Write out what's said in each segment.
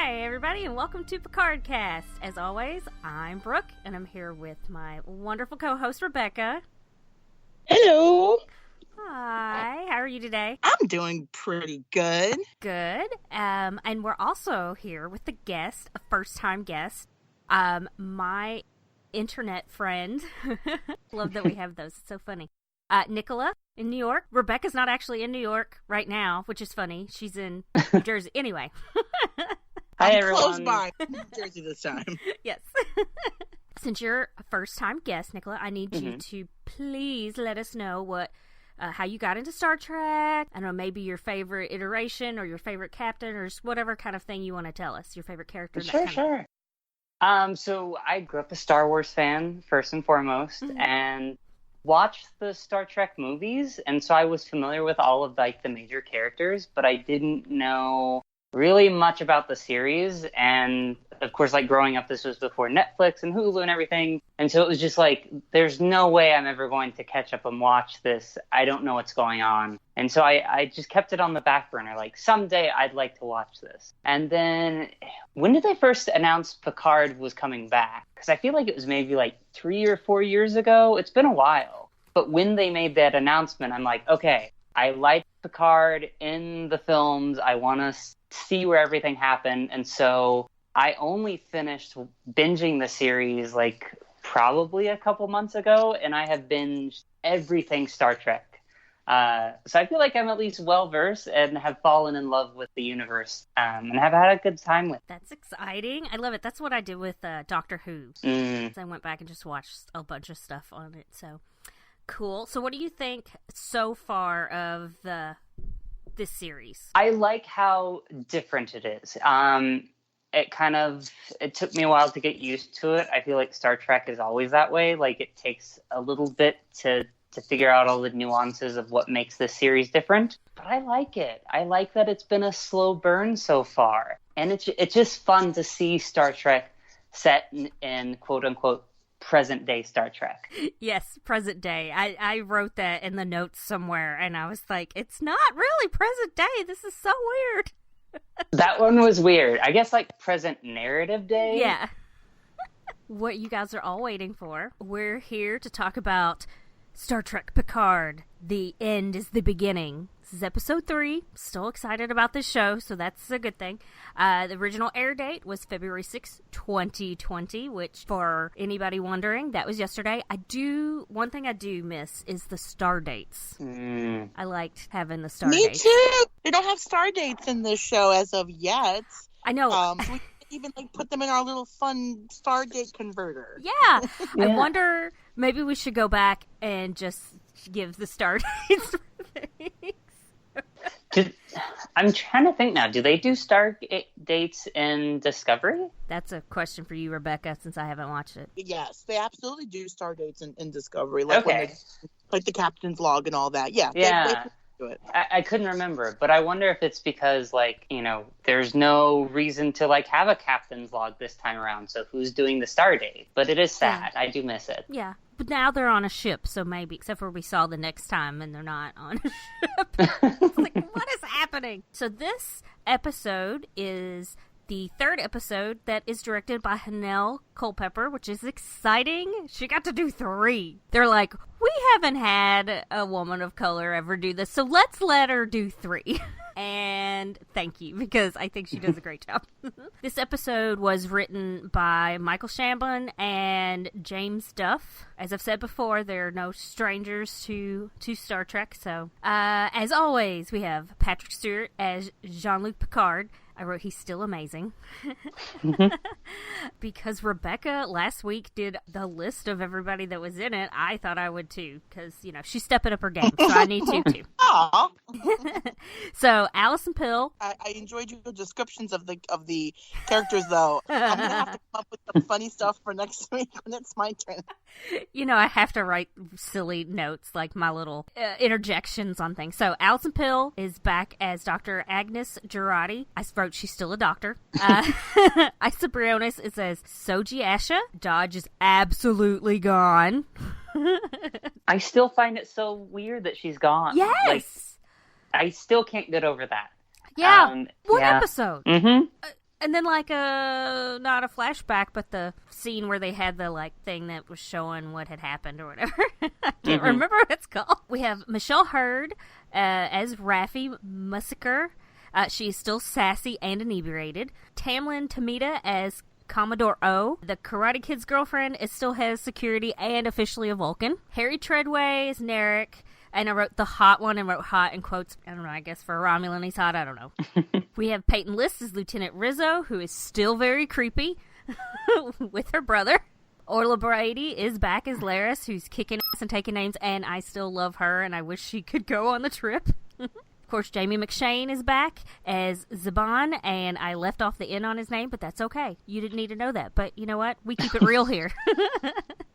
Hi, everybody, and welcome to Picard Cast. As always, I'm Brooke, and I'm here with my wonderful co-host, Rebecca. Hello. Hi, how are you today? I'm doing pretty good. Good. And we're also here with the guest, a first-time guest, my internet friend. Love that we have those. It's so funny. Nicola in New York. Rebecca's not actually in New York right now, which is funny. She's in New Jersey. Anyway. Hi, I'm everyone. close by New Jersey this time. Yes. Since you're a first-time guest, Nicola, I need you to please let us know how you got into Star Trek. I don't know, maybe your favorite iteration or your favorite captain or just whatever kind of thing you want to tell us. Your favorite character. Sure. So I grew up a Star Wars fan, first and foremost, and watched the Star Trek movies, and so I was familiar with all of the major characters, but I didn't know really much about the series. And of course, growing up, this was before Netflix and Hulu and everything, and so it was just there's no way I'm ever going to catch up and watch this. I don't know what's going on. And so I just kept it on the back burner, someday I'd like to watch this. And then when did they first announce Picard was coming back? Because I feel like it was maybe 3 or 4 years ago. It's been a while. But when they made that announcement, I'm like, okay, I like Picard in the films. I want to see where everything happened. And so I only finished binging the series probably a couple months ago, and I have binged everything Star Trek. So I feel like I'm at least well-versed and have fallen in love with the universe and have had a good time with it. That's exciting. I love it. That's what I did with Doctor Who. So I went back and just watched a bunch of stuff on it. So cool. So what do you think so far of this series? I like how different it is. It took me a while to get used to it. I feel like Star Trek is always that way. It takes a little bit to figure out all the nuances of what makes this series different. But I like it. I like that it's been a slow burn so far. And it's just fun to see Star Trek set in quote-unquote present-day Star Trek. Yes, present day. I wrote that in the notes somewhere, and I was like, it's not really present day. This is so weird. That one was weird. I guess present narrative day. Yeah. What you guys are all waiting for. We're here to talk about Star Trek Picard. The end is the beginning. This is episode 3. Still excited about this show, so that's a good thing. The original air date was February 6, 2020, which, for anybody wondering, that was yesterday. One thing I do miss is the star dates. I liked having the star dates. Me too! They don't have star dates in this show as of yet. I know. So we can even put them in our little fun star date converter. Yeah. I wonder, maybe we should go back and just give the star dates for things. I'm trying to think now. Do they do star dates in Discovery? That's a question for you, Rebecca, since I haven't watched it. Yes, they absolutely do star dates in Discovery. Okay. When the captain's log and all that. Yeah. Yeah. They do it. I couldn't remember, but I wonder if it's because, there's no reason to, have a captain's log this time around, so who's doing the star date? But it is sad. I do miss it. Yeah, but now they're on a ship, so maybe, except for we saw the next time, and they're not on a ship. It's what is happening? So this episode is the third episode that is directed by Hanelle Culpepper, which is exciting. She got to do 3. They're like, we haven't had a woman of color ever do this, so let's let her do 3. And thank you, because I think she does a great job. This episode was written by Michael Shambon and James Duff. As I've said before, they're no strangers to Star Trek. So, as always, we have Patrick Stewart as Jean-Luc Picard. I wrote he's still amazing. Because Rebecca last week did the list of everybody that was in it. I thought I would too, because, she's stepping up her game, so I need to too. Aww. So, Alison Pill. I enjoyed your descriptions of the characters, though. I'm going to have to come up with some funny stuff for next week when it's my turn. I have to write silly notes, like my little interjections on things. So, Alison Pill is back as Dr. Agnes Girardi. I wrote she's still a doctor. Isa Briones, it says Soji Asha. Dodge is absolutely gone. I still find it so weird that she's gone. Yes! I still can't get over that. Yeah. One episode. Mm-hmm. And then, like, not a flashback, but the scene where they had the, like, thing that was showing what had happened or whatever. I can't remember what it's called. We have Michelle Hurd as Raffi Musiker. She is still sassy and inebriated. Tamlin Tomita as Commodore O. The Karate Kid's girlfriend still has security and officially a Vulcan. Harry Treadway is Narek. And I wrote the hot one and wrote hot in quotes. I don't know, I guess for a Romulan he's hot, I don't know. We have Peyton List as Lieutenant Rizzo, who is still very creepy with her brother. Orla Brady is back as Laris, who's kicking ass and taking names, and I still love her, and I wish she could go on the trip. Of course, Jamie McShane is back as Zban, and I left off the N on his name, but that's okay. You didn't need to know that, but you know what? We keep it real here.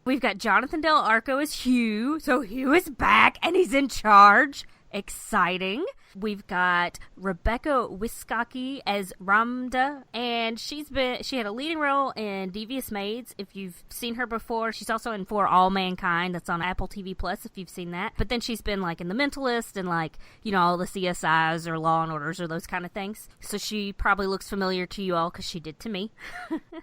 We've got Jonathan Del Arco as Hugh, so Hugh is back, and he's in charge. Exciting. We've got Rebecca Wiskaki as Ramda, and she had a leading role in Devious Maids. If you've seen her before, she's also in For All Mankind. That's on Apple TV Plus if you've seen that. But then she's been like in The Mentalist and like, you know, all the CSIs or Law and Orders or those kind of things. So she probably looks familiar to you all because she did to me.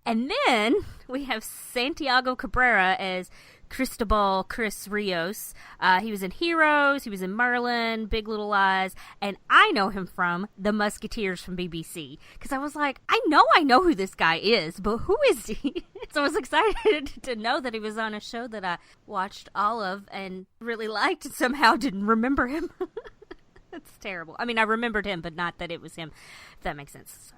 And then we have Santiago Cabrera as Cristobal Chris Rios. He was in Heroes, he was in Merlin, Big Little Lies, and I know him from The Musketeers from BBC. Because I was like, I know who this guy is, but who is he? So I was excited to know that he was on a show that I watched all of and really liked and somehow didn't remember him. It's terrible. I mean, I remembered him, but not that it was him, if that makes sense.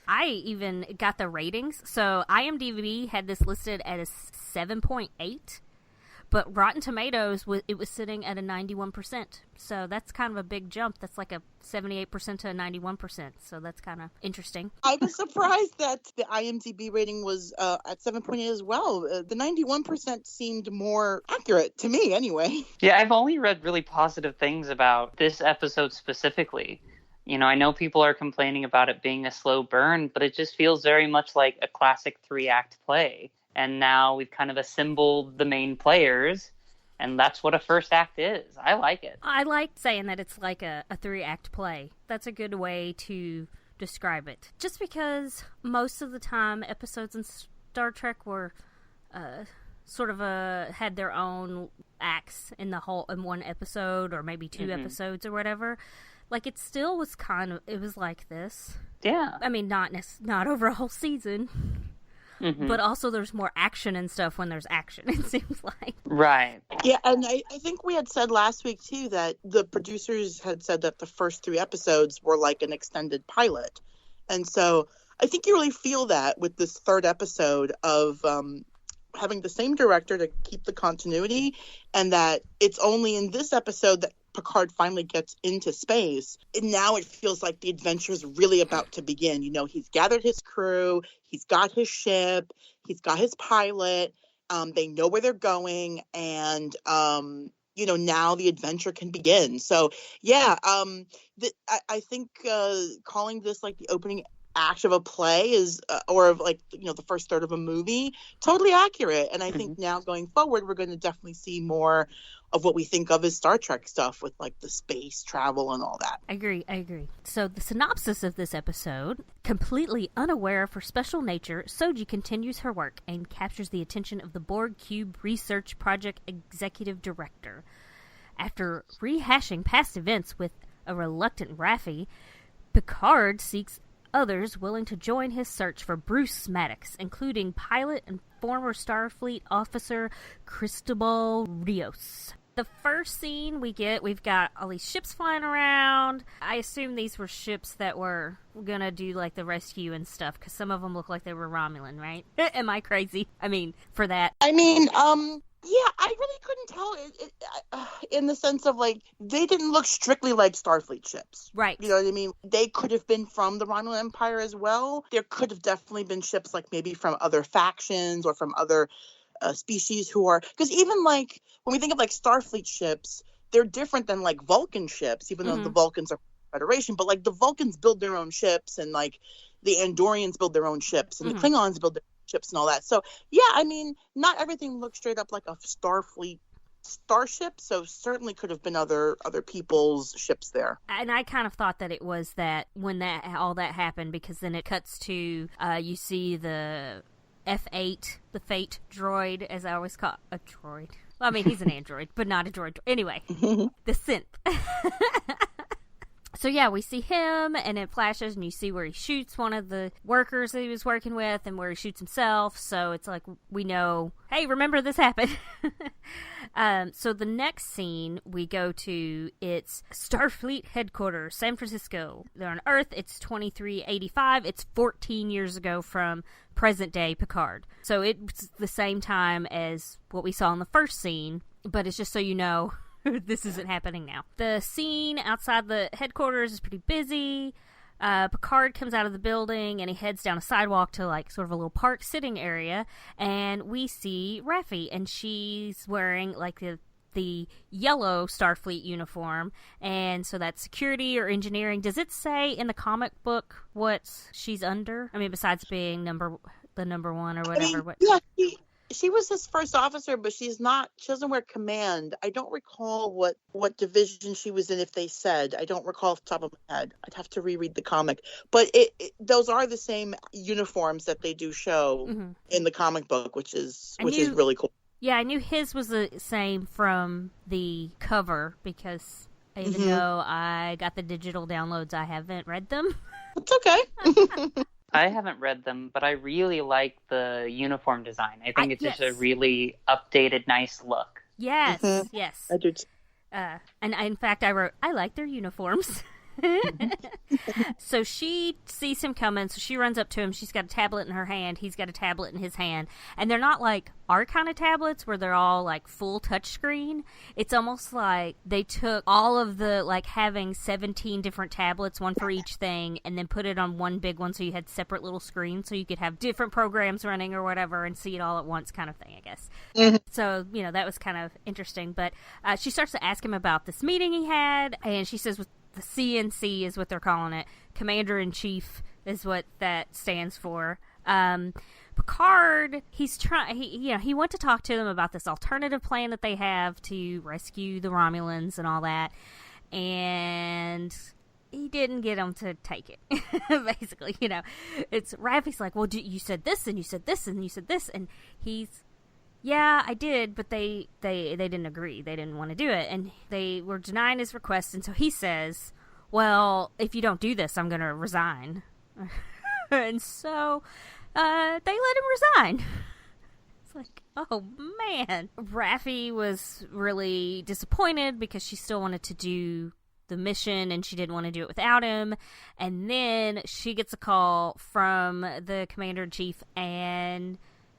I even got the ratings. So IMDb had this listed at a 7.8, but Rotten Tomatoes, it was sitting at a 91%. So that's kind of a big jump. That's like a 78% to a 91%. So that's kind of interesting. I was surprised that the IMDb rating was at 7.8 as well. The 91% seemed more accurate to me anyway. Yeah, I've only read really positive things about this episode specifically. You know, I know people are complaining about it being a slow burn, but it just feels very much like a classic 3-act play. And now we've kind of assembled the main players, and that's what a first act is. I like it. I like saying that it's like a 3-act play. That's a good way to describe it. Just because most of the time episodes in Star Trek were sort of had their own acts in one episode or maybe two episodes or whatever. Like, it still was it was like this. Yeah. I mean, not over a whole season. Mm-hmm. But also there's more action and stuff when there's action, it seems like. Right. Yeah, and I think we had said last week, too, that the producers had said that the first 3 episodes were like an extended pilot. And so I think you really feel that with this 3rd episode of having the same director to keep the continuity, and that it's only in this episode that Picard finally gets into space, and now it feels like the adventure is really about to begin. You know, he's gathered his crew, he's got his ship, he's got his pilot, they know where they're going, and you know, now the adventure can begin. So yeah, I think calling this like the opening act of a play is or of like, you know, the first third of a movie, totally accurate. And I think now going forward we're going to definitely see more of what we think of as Star Trek stuff with like the space travel and all that. I agree. So the synopsis of this episode: completely unaware of her special nature, Soji continues her work and captures the attention of the Borg Cube Research Project Executive Director. After rehashing past events with a reluctant Raffi, Picard seeks others willing to join his search for Bruce Maddox, including pilot and former Starfleet officer Cristobal Rios. The first scene we've got all these ships flying around. I assume these were ships that were gonna do like the rescue and stuff, because some of them look like they were Romulan, right? Am I crazy? I mean, for that. I mean, yeah, I really couldn't tell in the sense of, like, they didn't look strictly like Starfleet ships. Right. You know what I mean? They could have been from the Romulan Empire as well. There could have definitely been ships, like, maybe from other factions or from other species who are... Because even, like, when we think of, like, Starfleet ships, they're different than, like, Vulcan ships, even though the Vulcans are Federation. But, like, the Vulcans build their own ships, and, like, the Andorians build their own ships, and the Klingons build their ships and all that. So yeah, I mean, not everything looks straight up like a Starfleet starship, so certainly could have been other people's ships there. And I kind of thought that it was that when all that happened, because then it cuts to you see the F8, the Fate droid, as I always call a droid. Well, I mean, he's an android, but not a droid. Anyway, the synth. So yeah, we see him, and it flashes, and you see where he shoots one of the workers that he was working with, and where he shoots himself. So it's like, we know, hey, remember this happened. So the next scene we go to, it's Starfleet headquarters, San Francisco. They're on Earth. It's 2385. It's 14 years ago from present day Picard. So it's the same time as what we saw in the first scene, but it's just so you know, this isn't happening now. The scene outside the headquarters is pretty busy. Picard comes out of the building and he heads down a sidewalk to like sort of a little park sitting area, and we see Raffi, and she's wearing like the yellow Starfleet uniform, and so that's security or engineering. Does it say in the comic book what she's under? I mean, besides being the number one or whatever. Yeah, she was his first officer, but she doesn't wear command. I don't recall what division she was in, if they said. I don't recall off the top of my head. I'd have to reread the comic. But those are the same uniforms that they do show in the comic book, which is really cool. Yeah, I knew his was the same from the cover, because even though I got the digital downloads, I haven't read them. It's okay. I haven't read them, but I really like the uniform design. I think it's just a really updated, nice look. Yes, yes. I do too. And in fact, I wrote, I like their uniforms. So she sees him coming, so she runs up to him. She's got a tablet in her hand. He's got a tablet in his hand. And they're not like our kind of tablets where they're all like full touchscreen. It's almost like they took all of the, like, having 17 different tablets, one for each thing, and then put it on one big one so you had separate little screens so you could have different programs running or whatever and see it all at once kind of thing, I guess. So, that was kind of interesting. But she starts to ask him about this meeting he had, and she says, the CNC is what they're calling it. Commander-in-Chief is what that stands for. Picard, he went to talk to them about this alternative plan that they have to rescue the Romulans and all that, and he didn't get them to take it. Basically, it's Raffi's like, well, you said this, and you said this, and you said this, and he's, yeah, I did, but they didn't agree. They didn't want to do it, and they were denying his request, and so he says, well, if you don't do this, I'm going to resign. And so they let him resign. It's like, oh, man. Raffi was really disappointed because she still wanted to do the mission, and she didn't want to do it without him. And then she gets a call from the Commander-in-Chief, and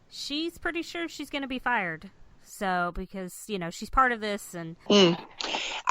she's pretty sure she's going to be fired. So, because, she's part of this. And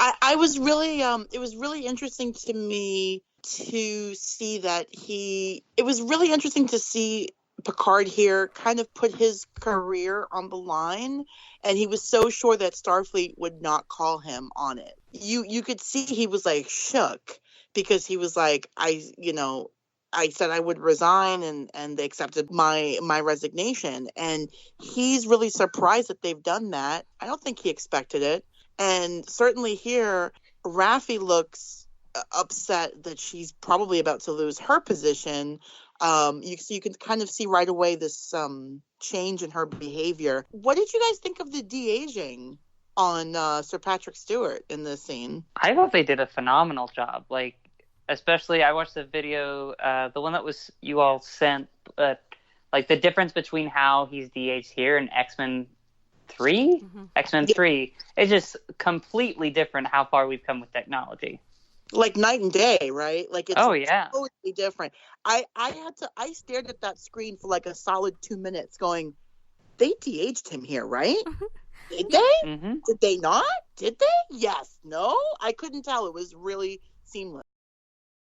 I was really, it was really interesting to me to see that it was really interesting to see Picard here kind of put his career on the line. And he was so sure that Starfleet would not call him on it. You could see he was like shook, because he was like, I said I would resign, and they accepted my resignation. And he's really surprised that they've done that. I don't think he expected it. And certainly here, Raffi looks upset that she's probably about to lose her position. You can kind of see right away this change in her behavior. What did you guys think of the de-aging on Sir Patrick Stewart in this scene? I thought they did a phenomenal job. Like, especially, I watched the video, the one that was you all sent, like the difference between how he's de-aged here and X-Men 3? X-Men 3 is just completely different how far we've come with technology. Like night and day, right? Like, it's totally different. I stared at that screen for like a solid 2 minutes going, they de-aged him here, right? Did they? Did they not? Did they? Yes. No? I couldn't tell. It was really seamless.